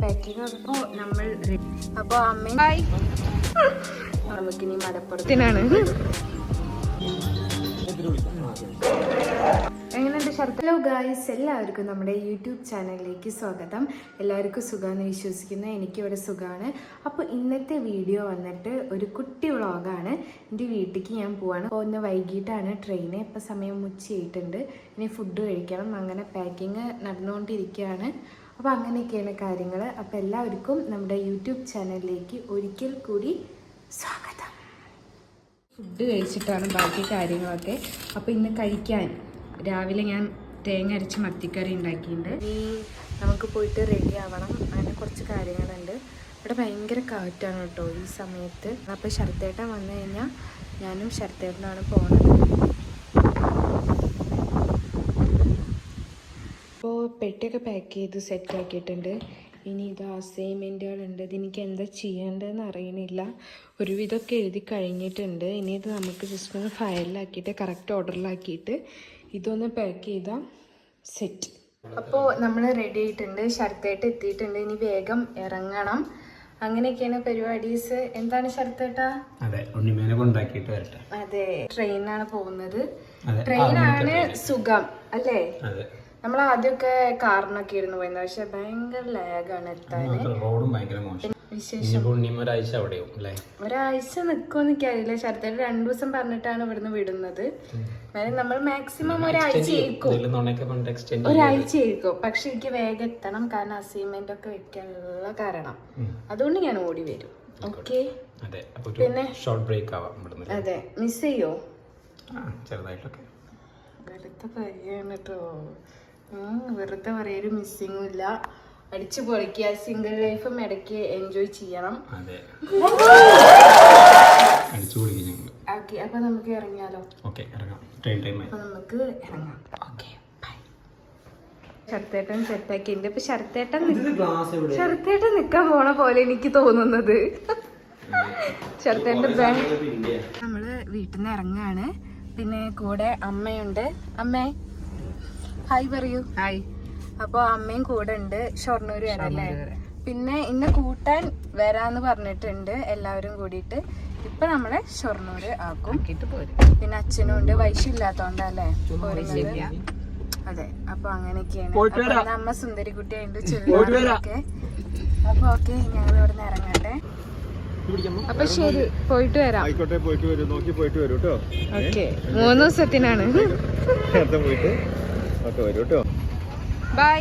Packing നമ്മൾ അപ്പോൾ അമ്മ നമുക്കിനി മലപ്പുറത്തിനാണ്. എങ്ങനെയുണ്ട് ഷർട്ട്? ഹലോ ഗായ്സ്, എല്ലാവർക്കും നമ്മുടെ യൂട്യൂബ് ചാനലിലേക്ക് സ്വാഗതം. എല്ലാവർക്കും സുഖമാണെന്ന് വിശ്വസിക്കുന്ന എനിക്കിവിടെ സുഖമാണ്. അപ്പോൾ ഇന്നത്തെ വീഡിയോ വന്നിട്ട് ഒരു കുട്ടി വ്ളോഗാണ്. എൻ്റെ വീട്ടിലേക്ക് ഞാൻ പോവാണ്. അപ്പോൾ ഒന്ന് വൈകിട്ടാണ് ട്രെയിന്. ഇപ്പോൾ സമയം ഉച്ചയായിട്ടുണ്ട്. ഇനി ഫുഡ് കഴിക്കണം. അങ്ങനെ പാക്കിങ് നടന്നുകൊണ്ടിരിക്കുകയാണ്. അപ്പോൾ അങ്ങനെയൊക്കെയാണ് കാര്യങ്ങൾ. അപ്പോൾ എല്ലാവർക്കും നമ്മുടെ യൂട്യൂബ് ചാനലിലേക്ക് ഒരിക്കൽ കൂടി സ്വാഗതം. ഫുഡ് കഴിച്ചിട്ടാണ് ബാക്കി കാര്യങ്ങളൊക്കെ. അപ്പോൾ ഇന്ന് കഴിക്കാൻ രാവിലെ ഞാൻ തേങ്ങ അരച്ച് മത്തിക്കറി ഉണ്ടാക്കിയിട്ടുണ്ട്. ഇനി നമുക്ക് പോയിട്ട് റെഡി ആവണം. അങ്ങനെ കുറച്ച് കാര്യങ്ങളുണ്ട്. ഇവിടെ ഭയങ്കര കാറ്റാണ് കേട്ടോ ഈ സമയത്ത്. അപ്പോൾ ശരത്തേട്ടൻ വന്നു കഴിഞ്ഞാൽ ഞാനും ശരത്തേട്ടനാണ് പോകുന്നത്. അപ്പോൾ പെട്ടിയൊക്കെ പാക്ക് ചെയ്ത് സെറ്റ് ആക്കിയിട്ടുണ്ട്. ഇനി ഇത് അസൈൻമെൻറ്റുകളുണ്ട്. ഇതെനിക്ക് എന്താ ചെയ്യേണ്ടതെന്ന് അറിയണില്ല. ഒരുവിധമൊക്കെ എഴുതി കഴിഞ്ഞിട്ടുണ്ട്. ഇനി ഇത് നമുക്ക് ജസ്റ്റ് ഒന്ന് ഫയലിലാക്കിയിട്ട് കറക്റ്റ് ഓർഡറിലാക്കിയിട്ട് ഇതൊന്ന് പാക്ക് ചെയ്താൽ സെറ്റ്. അപ്പോൾ നമ്മൾ റെഡി ആയിട്ടുണ്ട്. ശരത്തേട്ട എത്തിയിട്ടുണ്ട്. ഇനി വേഗം ഇറങ്ങണം. അങ്ങനെയൊക്കെയാണ് പരിപാടീസ്. എന്താണ് ശരത്തേട്ടാ? അതെ, ട്രെയിനാണ് പോകുന്നത്. ട്രെയിനാണ് സുഖം അല്ലേ? നമ്മൾ ആദ്യമൊക്കെ കാറിനൊക്കെ ഇരുന്ന് പോയിരുന്നത്. പക്ഷെ ഭയങ്കര ലാഗാണ് എത്താൻ. ഒരാഴ്ച നിക്കുമെന്ന് എനിക്കറിയില്ല. ശരത്തേട്ട 2 ദിവസം പറഞ്ഞിട്ടാണ് ഇവിടുന്ന് വിടുന്നത്. നമ്മൾ മാക്സിമം ഒരാഴ്ച ആയിരിക്കും. പക്ഷെ എനിക്ക് വേഗം എത്തണം. കാരണം അസൈൻമെന്റ് ഒക്കെ വെക്കാനുള്ള കാരണം. അതുകൊണ്ട് ഞാൻ ഓടി വരും. ഓക്കെ, പിന്നെ അതെ, മിസ് ചെയ്യോ? വെറുതെ പറയാണ് കേട്ടോ. വെറുതെ പറയൊരു മിസ്സിങ്ങും ഇല്ല. അടിച്ചു പൊളിക്കുക. സിംഗിൾ ലൈഫും ഇടയ്ക്ക് എൻജോയ് ചെയ്യണം. ഓക്കെ, അപ്പൊ നമുക്ക് ഇറങ്ങിയാലോ? അപ്പൊ നമുക്ക് ഇറങ്ങാം. Okay, bye. ശരത്തേട്ടൻ സെറ്റാക്കിണ്ട്. ഇപ്പൊ ശരത്തേട്ടൻ നിക്കാൻ പോണ പോലെ എനിക്ക് തോന്നുന്നത്. ശരത്തേട്ടന്റെ ബാഗ്. നമ്മള് വീട്ടിൽ നിന്ന് ഇറങ്ങാണ്. പിന്നെ കൂടെ അമ്മയുണ്ട്. അമ്മേ ഹായ് പറയൂ. ഹായ്. അപ്പൊ അമ്മയും കൂടെ ഉണ്ട്. ഷൊർണൂർ വരല്ലേ? പിന്നെ ഇന്നെ കൂട്ടാൻ വരാന്ന് പറഞ്ഞിട്ടുണ്ട് എല്ലാവരും കൂടിയിട്ട്. ഇപ്പൊ നമ്മളെ ഷൊർണൂർ ആക്കും. പിന്നെ അച്ഛനും ഉണ്ട്. വൈശ ഇല്ലാത്തോണ്ടല്ലേ പോരുന്നത്. അതെ, അപ്പൊ അങ്ങനെയൊക്കെയാണ്. അമ്മ സുന്ദരിക്കുട്ടിയുണ്ട്, ചെറുതൊക്കെ. അപ്പൊ ഓക്കെ, ഞങ്ങൾ ഇവിടെ നിന്ന് ഇറങ്ങട്ടെ. അപ്പൊ ശരി, പോയിട്ട് വരാം. ഓക്കെ, 3 ദിവസത്തിനാണ്. ബൈ.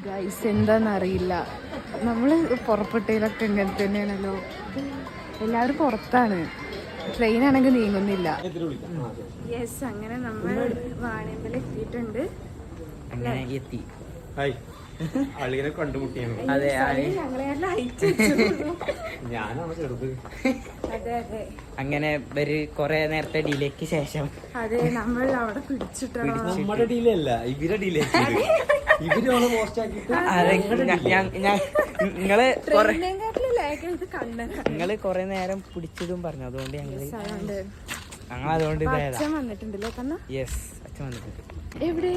ഗൈസ്, എന്താന്നറിയില്ല, നമ്മള് പുറപ്പെട്ടതിലൊക്കെ ഇങ്ങനെ തന്നെയാണല്ലോ. എല്ലാവരും പുറത്താണ്. ട്രെയിനാണെങ്കിൽ നീങ്ങുന്നില്ല. യെസ്, അങ്ങനെ നമ്മൾ വാണിയമ്പലം എത്തിയിട്ടുണ്ട്. അങ്ങനെ ഒരു കൊറേ നേരത്തെ ഡിലേക്ക് ശേഷം അതെ നമ്മൾ അവിടെ പിടിച്ചിട്ടാണ്. നിങ്ങള് കൊറേ നേരം പിടിച്ചതും പറഞ്ഞു. അതുകൊണ്ട് ഞങ്ങൾ അതുകൊണ്ട് യെസ്, അച്ഛൻ വന്നിട്ടുണ്ട്.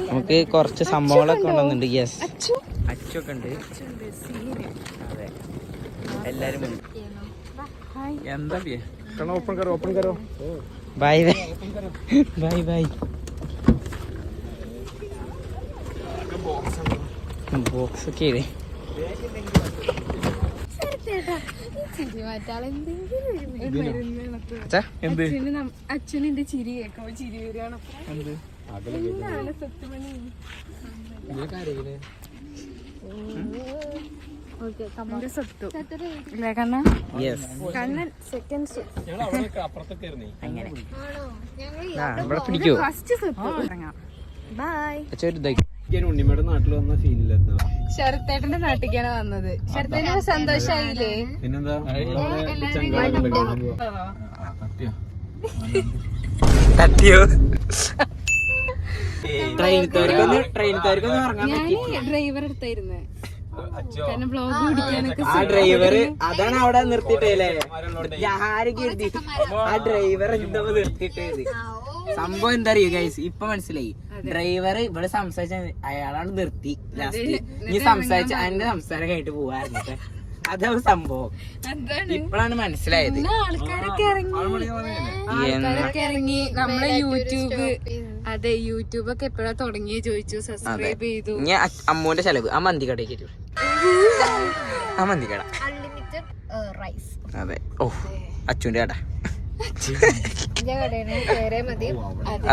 നമുക്ക് കുറച്ച് സംഭവങ്ങളൊക്കെ കൊണ്ടുവന്നിട്ടുണ്ട്. യെസ്, അച്ചൊക്കെ ഉണ്ട്. അതെ, എല്ലാരും എന്താ ബൈ ബൈ ബൈ. ബോക്സ് ഒക്കെ ഇല്ലേ? അച്ഛനെന്റെ ചിരി കേൾക്കുമ്പോ ചിരി വരികയാണ്. പിടിക്കോ? ഉണ്ണിമയുടെ നാട്ടിൽ വന്ന ഫീലില്ല. ശരത്തേട്ടന്റെ നാട്ടിലേക്കാണ് വന്നത്. ശരത്തേട്ടന് സന്തോഷായില്ലേ? പിന്നെന്താ, തട്ടിയോ? ട്രെയിനത്തോർക്കൊന്നും ഇറങ്ങാൻ പറ്റില്ല. ഡ്രൈവർ എടുത്തായിരുന്നു കാരണം ബ്ലോഗ് പിടിക്കാനൊക്കെ ആ ഡ്രൈവർ അതാണ് അവിടെ നിർത്തിയിട്ടേ. ആരും കരുതി ആ ഡ്രൈവർ എന്താ നിർത്തിയിട്ടേ. സംഭവം എന്താ അറിയോ ഗൈസ്, ഇപ്പൊ മനസ്സിലായി. ഡ്രൈവർ ഇവിടെ സംസാരിച്ച അയാളാണ് നിർത്തി ലാസ്റ്റ്. ഇനി സംസാരിച്ച അതിന്റെ സംസാരം കഴിഞ്ഞിട്ട് പോവാറുണ്ട്. അതാണ് സംഭവം. ഇപ്പോഴാണ് മനസ്സിലായത്. ആൾക്കാരൊക്കെ ഇറങ്ങി നമ്മളെ യൂട്യൂബ്. അതെ, യൂട്യൂബ് ഒക്കെ എപ്പോഴാ തുടങ്ങിയ ചോദിച്ചു. സബ്സ്ക്രൈബ് ചെയ്തു. ഇനി അമ്മൂന്റെ ചെലവ് ആ മന്തി കടയ്ക്ക് ആ മന്തി കട. അതെ. ഓ അച്ചുവിന്റെ കട.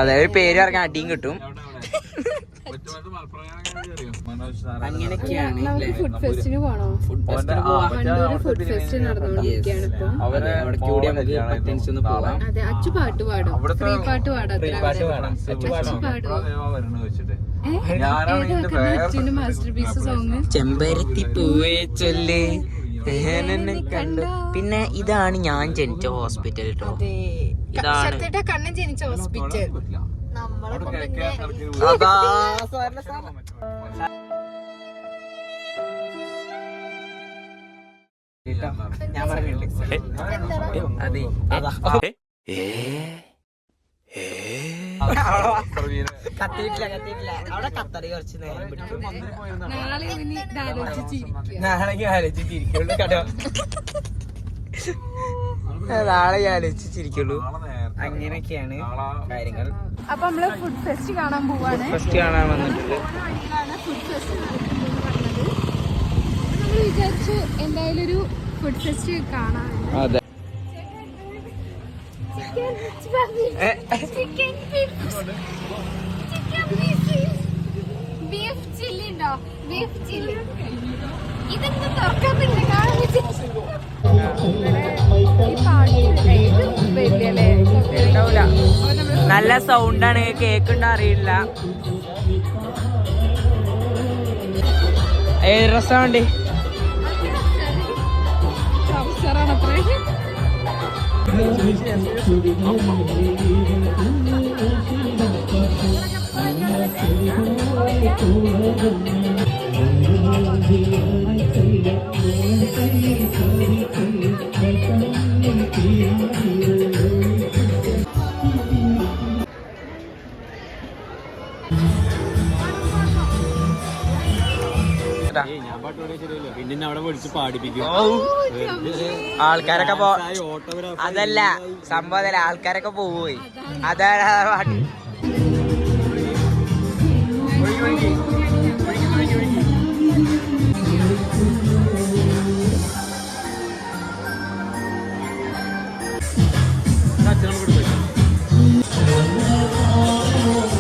അതെ, ഒരു പേര് ഇറങ്ങാൻ അടിയും കിട്ടും. അങ്ങനെയൊക്കെയാണ്. നമുക്ക് ഫുഡ് ഫെസ്റ്റിന് പോണോ? ഫുഡ് ഫെസ്റ്റ് നടന്നുകൊണ്ടിരിക്കുകയാണ് ഇപ്പൊ. അവിടെ കൂടി നമുക്ക് പറ്റൻസ് ഒന്ന് പോവാം. അതെ, അച്ചു പാട്ട് പാടും. ഫ്രീ പാട്ട് പാടാം. അച്ചുവിന്റെ മാസ്റ്റർ പീസ് സോങ് ചെമ്പരത്തി പൂവേ ചൊല്ല് കണ്ടു. പിന്നെ ഇതാണ് ഞാൻ ജനിച്ച ഹോസ്പിറ്റൽ കേട്ടോ. ഇതാണ് കണ്ണൻ ജനിച്ച ഹോസ്പിറ്റൽ. അതാ ഞാൻ പറഞ്ഞില്ലേ. അതെ കത്തിയിട്ടില്ല. അവിടെ കത്തറി കുറച്ച് നേരം പിടിക്കും. നാളെ ആലോചിച്ചിരിക്കുള്ളൂ കേട്ടോ. നാളെ ആലോചിച്ചിരിക്കുള്ളൂ. അങ്ങനെയൊക്കെയാണ് കാര്യങ്ങൾ. അപ്പൊ നമ്മള് ഫുഡ് ഫെസ്റ്റ് കാണാൻ പോവാണ്. ഫസ്റ്റ് കാണാൻ വന്നിട്ടുണ്ട്. ഫുഡ് ഫെസ്റ്റ് നമ്മൾ വിചാരിച്ചു എന്തായാലും ഒരു ഫുഡ് ഫെസ്റ്റ് കാണാൻ. അതെ, ബീഫ് ചില്ലി ഉണ്ടോ? ബീഫ് ചില്ലി ഇതൊന്നും തുറക്കാത്തില്ല. കാണാൻ നല്ല സൗണ്ടാണ്. കേക്കുണ്ടോ അറിയില്ല. ഏത് രസം വേണ്ടി പിന്നെ അവിടെ പഠിച്ച് പാടിപ്പിക്കും. ആൾക്കാരൊക്കെ അതല്ല സംഭവം, അതല്ല ആൾക്കാരൊക്കെ പോയി. അതാണ് പാട്ട്.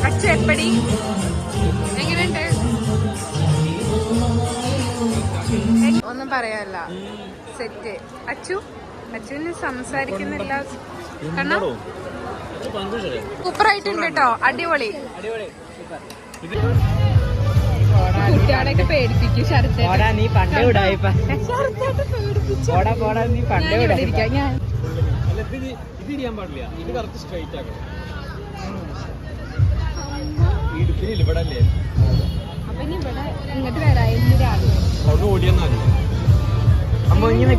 അച്ചപ്പടി എങ്ങനെയുണ്ട്? ഒന്നും പറയാനല്ല. സെറ്റ്. അച്ചുവിന് സംസാരിക്കുന്നില്ല. കണ്ണോ സൂപ്പറായിട്ടുണ്ട് കേട്ടോ. അടിപൊളി. കുട്ടികളെയൊക്കെ പേടിപ്പിക്കും. നീ പണ്ടേ വിടായിപ്പ. നീ പണ്ടേ വിടാതിരിക്കാം. ഞാൻ ഇത് ഇരിയാൻ പാടില്ല. ഇത് കറക്റ്റ് സ്ട്രൈറ്റ് ആക്കണം. ഇടുപ്പിനില്ല ഇവിടെ അല്ലേ. അപ്പൊ ഇനി ഇവിടെ ഇങ്ങോട്ട് വരായിരുന്നു രാവിലെ. അവിടെ ഓടിയെന്നാല് അമ്മ ഇങ്ങനെ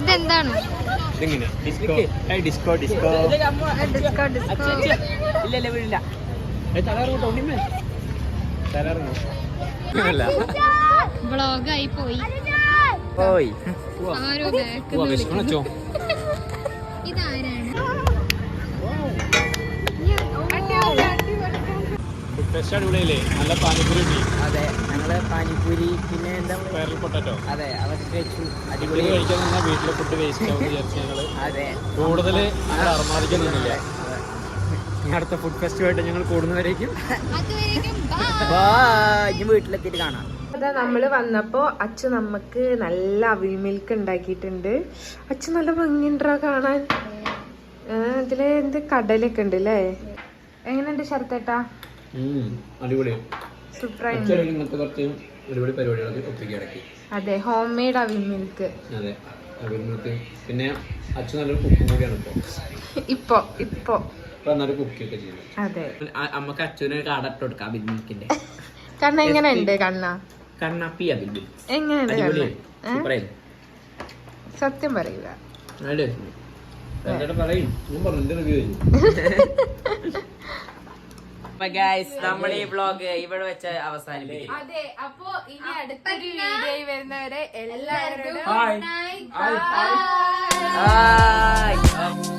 ഇതെന്താണ്? ഇതെങ്ങനെ disco disco disco disco disco. ഇല്ല വീടില്ല. തലറങ്ങോട്ടോ ഉണ്ണിമേ തലറങ്ങോ. വ്ളോഗായി പോയി. ആരോ ബാക്ക് വിളിച്ചോ. ഇതാരാണ്? ഫെസ്റ്റ് അടിപൊളിയല്ലേ? നല്ല പാനിപ്പൂരി ഉണ്ട്. അതെ, ഞങ്ങള് പാനിപ്പൂരി പിന്നെ എന്താ വൈറൽ പൊട്ടാറ്റോ. അതെ, അതൊക്കെ കഴിച്ചു. അടിപൊളി കഴിക്കാൻ നിന്നാൽ വീട്ടിലെ ഫുഡ് വേസ്റ്റ് ആവും വിചാരിച്ചു ഞങ്ങള്. അതെ, കൂടുതൽ അർമാദിക്കാൻ നിന്നില്ല. ഇനി അടുത്ത ഫുഡ് ഫെസ്റ്റുമായിട്ട് ഞങ്ങൾ കൂടുന്നവരേക്കും ഇനി വീട്ടിലെത്തിയിട്ട് കാണാം. അതാ നമ്മള് വന്നപ്പോ അച്ചു നമുക്ക് നല്ല അവിൽ മിൽക്ക് ഉണ്ടാക്കിയിട്ടുണ്ട്. അച്ചു നല്ല ഭംഗിയുണ്ടോ കാണാൻ. ഇതില് എന്ത് കടലൊക്കെ ഉണ്ട് അല്ലേ? എങ്ങനെയുണ്ട് ശരത്തേട്ടാ? അടിപൊളിയാണ്. സൂപ്പറായിട്ട്. ഇങ്ങനത്തെ കുറച്ച് ഒരുപാട് പരിപാടികളൊക്കെ ഒപ്പിക്കിടക്കി. അതെ, ഹോം മെയ്ഡ് അവിൽ മിൽക്ക്. അതെ, അവിൽ മിൽക്ക്. പിന്നെ അച്ഛൻ നല്ലൊരു കുക്കും കൂടിയാണ് ഇപ്പൊ. ഇപ്പൊ എന്നാലും കുക്കിയൊക്കെ ചെയ്യുന്നത്. അതെ. നമുക്ക് അച്ഛനൊരു കാർഡ് ഇട്ട് കൊടുക്കാം ബിൽമിക്കിന്റെ. കണ്ണ എങ്ങനെയുണ്ട് കണ്ണ? കണ്ണാപ്പിയാ ബിൽമിൽ. എങ്ങനെയുണ്ട് കണ്ണ? സൂപ്പറായിരുന്നു. സത്യം പറയില്ല. എന്നിട്ട് പറയും ഞാൻ പറഞ്ഞു റിവ്യൂ ചെയ്യും. നമ്മുടെ ഈ വ്ളോഗ് ഇവിടെ വെച്ച് അവസാനിപ്പിക്കും. അതെ, അപ്പൊ ഇനി അടുത്തൊരു വീഡിയോ വരുന്നവരെ എല്ലാവരോടും Bye.